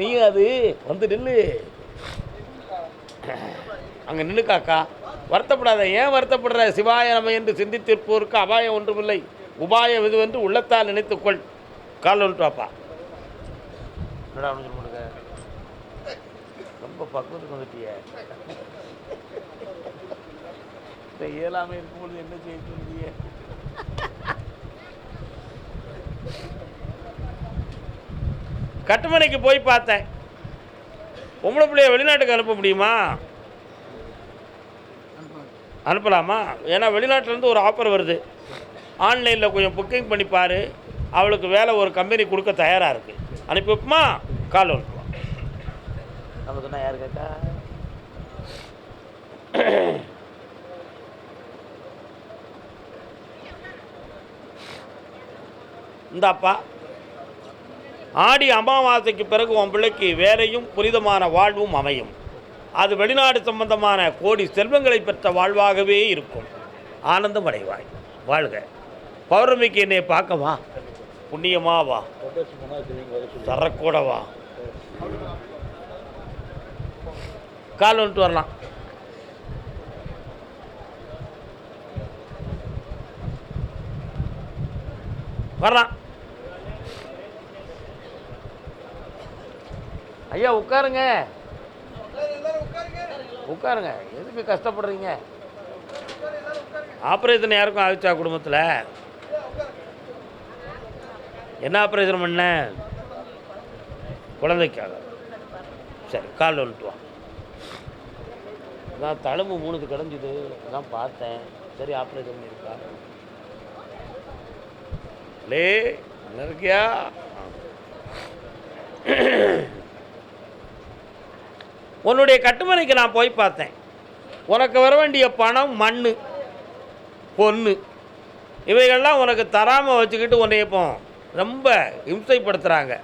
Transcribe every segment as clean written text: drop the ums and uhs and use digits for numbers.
நீ அது வந்து நில்லு, அங்கே நில்லு காக்கா. வருத்தப்படாத. ஏன் வருத்தப்படுற? சிவாய நம என்று சிந்தித்திருப்போருக்கு அபாயம் ஒன்றுமில்லை, உபாயம் இதுவென்று உள்ளத்தால் நினைத்துக்கொள். கால் ஒன்று வாப்பா. என்னடா அப்படின்னு சொல்லுங்க, ரொம்ப பக்குவத்துக்கு வந்துட்டிய. இந்த இயலாமை இருக்கும்பொழுது என்ன செய்ய சொல்லிய? கட்டுமனைக்கு போய் பார்த்தேன். பொம்பளை பிள்ளைய வெளிநாட்டுக்கு அனுப்ப முடியுமா? அனுப்பலாமா? ஏன்னா வெளிநாட்டிலேருந்து ஒரு ஆஃபர் வருது, ஆன்லைனில் கொஞ்சம் புக்கிங் பண்ணிப்பார், அவளுக்கு வேலை ஒரு கம்பெனி கொடுக்க தயாராக இருக்குது, அனுப்பி வைப்போமா? கால் அனுப்புவான். நம்ம சொன்னால் யார் கேட்டா? இந்தாப்பா, ஆடி அமாவாசைக்கு பிறகு உன் பிள்ளைக்கு வேலையும் புனிதமான வாழ்வும் அமையும். அது வெளிநாடு சம்பந்தமான கோடி செல்வங்களை பெற்ற வாழ்வாகவே இருக்கும். ஆனந்தம் அடைவாய். வாழ்க. பௌர்ணமிக்கு என்னை பார்க்கவா, புண்ணியமா வா, சரக்கூட வா, கால் வந்துட்டு வரலாம். வரலாம். ஐயா உட்காருங்க, உட்காருங்க. எதுக்கு கஷ்டப்படுறீங்க? ஆப்ரேஷன் யாருக்கும் ஆகிச்சா குடும்பத்தில்? என்ன ஆப்ரேஷன் பண்ண? குழந்தைக்காக. சரி, கால் வந்துட்டு வா. நான் தழும்பு 3 கிடஞ்சிது, நான் பார்த்தேன். சரி, ஆப்ரேஷன் பண்ணியிருக்கா? லே நல்லா இருக்கியா? உன்னுடைய கட்டுமனைக்கு நான் போய் பார்த்தேன். உனக்கு வர வேண்டிய பணம், மண், பொண்ணு, இவைகள்லாம் உனக்கு தராமல் வச்சுக்கிட்டு உன்னை இப்போ ரொம்ப இம்சைப்படுத்துகிறாங்க.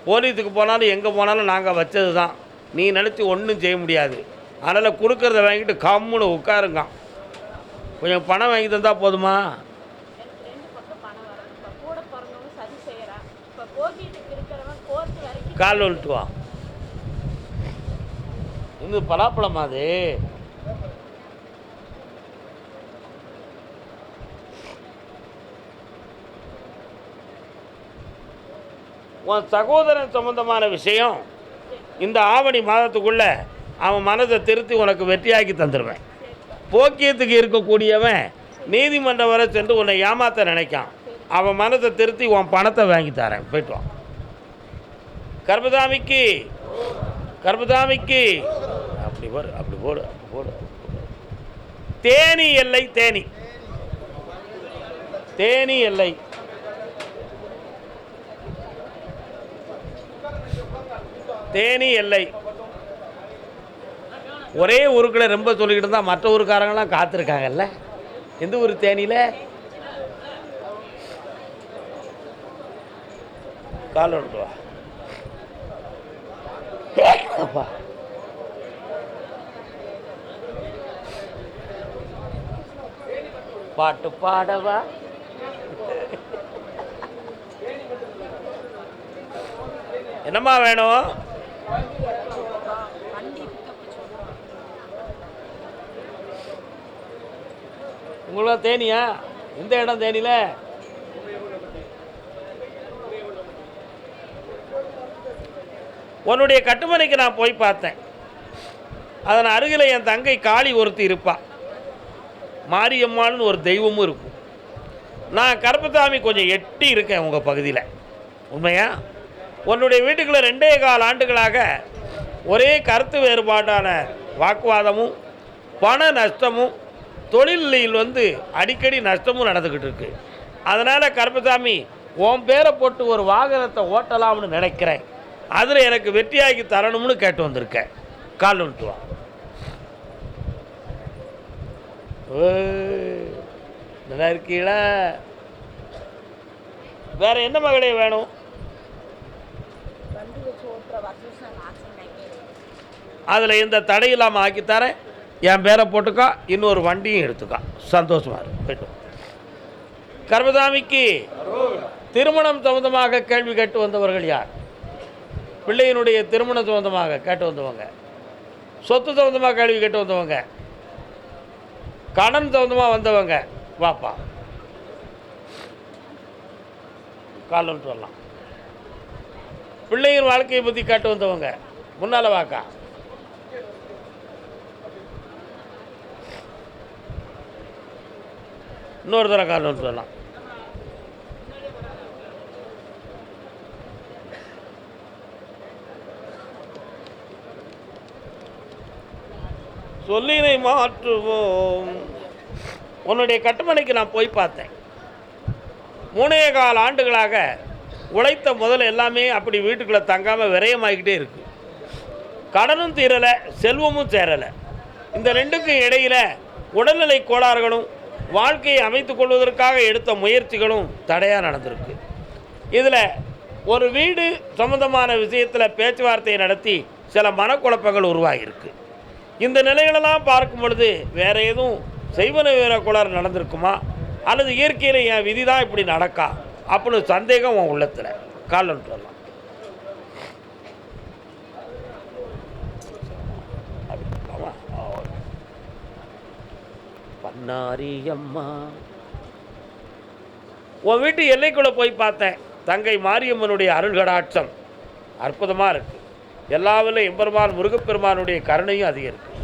போலீஸுக்கு போனாலும் எங்கே போனாலும் நாங்கள் வச்சது தான், நீ நினச்சி ஒன்றும் செய்ய முடியாது. அதனால் கொடுக்குறத வாங்கிட்டு கம்முன்னு உட்காருங்க. கொஞ்சம் பணம் வாங்கி தந்தால் போதுமா? கால் வந்துட்டு வா. இன்னும் பலாப்பழமா அது? உன் சகோதரன் சம்பந்தமான விஷயம் இந்த ஆவணி மாதத்துக்குள்ள அவன் மனதை திருத்தி உனக்கு வெற்றியாக்கி தந்துடுவேன். போக்கியத்துக்கு இருக்கக்கூடியவன் நீதிமன்றம் வரை சென்று உன்னை ஏமாற்ற நினைக்கான். அவன் மனதை திருத்தி உன் பணத்தை வாங்கி தரேன். போயிட்டு வான். கர்மதாமிக்கு, கர்மதாமிக்கு. அப்படி போடு, அப்படி போடு, அப்படி போடு. தேனி எல்லை, தேனி, தேனி எல்லை. தேனி எல்லை. ஒரே ஊருக்குள்ள ரொம்ப சொல்லிக்கிட்டு இருந்தால் மற்ற ஊருக்காரங்களாம் காத்திருக்காங்கல்ல. எந்த ஊர்? தேனியில். கால் விட்டு வா. அப்பா பாட்டு பாடவா? என்னம்மா வேணும்? உங்களுக்கு தேனியா? எந்த இடம் தேனியில்? உன்னுடைய கட்டுமனைக்கு நான் போய் பார்த்தேன். அதன் அருகில் என் தங்கை காளி ஒருத்தி இருப்பா, மாரியம்மாள்னு ஒரு தெய்வமும் இருக்கும். நான் கருப்பசாமி கொஞ்சம் எட்டி இருக்கேன் உங்கள் பகுதியில். உண்மையா? உன்னுடைய வீட்டுக்குள்ளே 2.25 ஆண்டுகளாக ஒரே கருத்து வேறுபாடான வாக்குவாதமும் பண நஷ்டமும் தொழிலில் அடிக்கடி நஷ்டமும் நடந்துக்கிட்டு இருக்கு. அதனால் கருப்பசாமி உன் பேரை போட்டு ஒரு வாகனத்தை ஓட்டலாம்னு நினைக்கிறேன். அதில் எனக்கு வெற்றியாகி தரணும்னு கேட்டு வந்திருக்கேன். கால் வந்துட்டு வா. நல்லா இருக்கீங்களா? வேற என்ன மகளே வேணும்? அதில் எந்த தடையில்லாமல் ஆக்கித்தரேன். என் பேரை போட்டுக்கா, இன்னொரு வண்டியும் எடுத்துக்கா. சந்தோஷமா இருக்கு. போய்ட்டு கர்மதாமிக்கு திருமணம் சம்பந்தமாக கேள்வி கேட்டு வந்தவர்கள் யார்? பிள்ளையினுடைய திருமண சம்பந்தமாக கேட்டு வந்தவங்க, சொத்து சம்பந்தமாக கேள்வி கேட்டு வந்தவங்க, கடன் சம்பந்தமாக வந்தவங்க, வாப்பா காலன்ட்டு வரலாம். பிள்ளையின் வாழ்க்கையை பற்றி கேட்டு வந்தவங்க முன்னால் வாக்கா. இன்னொரு தடவை காலன்ட்டு வரலாம். சொல்லினை மாற்றுவோம். உன்னுடைய கட்டுமனைக்கு நான் போய் பார்த்தேன். 3.25 ஆண்டுகளாக உழைத்த முதல்ல எல்லாமே அப்படி வீட்டுக்குள்ளே தங்காமல் விரயமாகிக்கிட்டே இருக்குது. கடனும் தீரலை, செல்வமும் சேரலை. இந்த ரெண்டுக்கும் இடையில் உடல்நிலை கோளாறுகளும் வாழ்க்கையை அமைத்து கொள்வதற்காக எடுத்த முயற்சிகளும் தடையாக நடந்திருக்கு. இதில் ஒரு வீடு சம்பந்தமான விஷயத்தில் பேச்சுவார்த்தையை நடத்தி சில மனக்குழப்பங்கள் உருவாகியிருக்கு. இந்த நிலைகளெல்லாம் பார்க்கும் பொழுது வேறு எதுவும் செய்வன வீர கோளாறு நடந்திருக்குமா, அல்லது இயற்கையில் என் விதி தான் இப்படி நடக்கா அப்படின்னு சந்தேகம் உன் உள்ளத்தில் காலம் சொல்லலாம். பண்ணாரி அம்மா, உன் வீட்டு எல்லைக்குள்ளே போய் பார்த்தேன். தங்கை மாரியம்மனுடைய அருள்கடாட்சம் அற்புதமாக இருக்குது. எல்லாவிலும் எம்பெருமான் முருகப்பெருமானுடைய கருணையும் அதிகம் இருக்குது.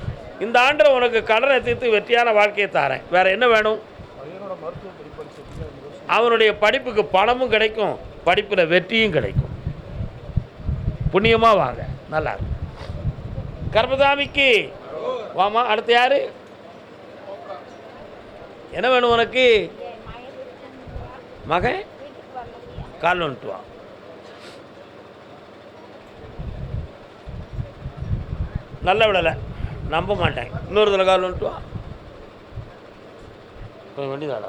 இந்த ஆண்டில் உனக்கு கடனை தீர்த்து வெற்றியான வாழ்க்கையை தாரேன். வேறு என்ன வேணும்? அவனுடைய படிப்புக்கு பணமும் கிடைக்கும், படிப்பில் வெற்றியும் கிடைக்கும். புண்ணியமாக வாங்க, நல்லா இருக்கும். கர்மசாமிக்கு வாமா. அடுத்து யார்? என்ன வேணும் உனக்கு? மகன் கால் வந்துட்டு வா. நல்ல விடலை, நம்ப மாட்டேன். இன்னொரு தடவை கால் வந்துட்டு வா. வண்டி தாடா.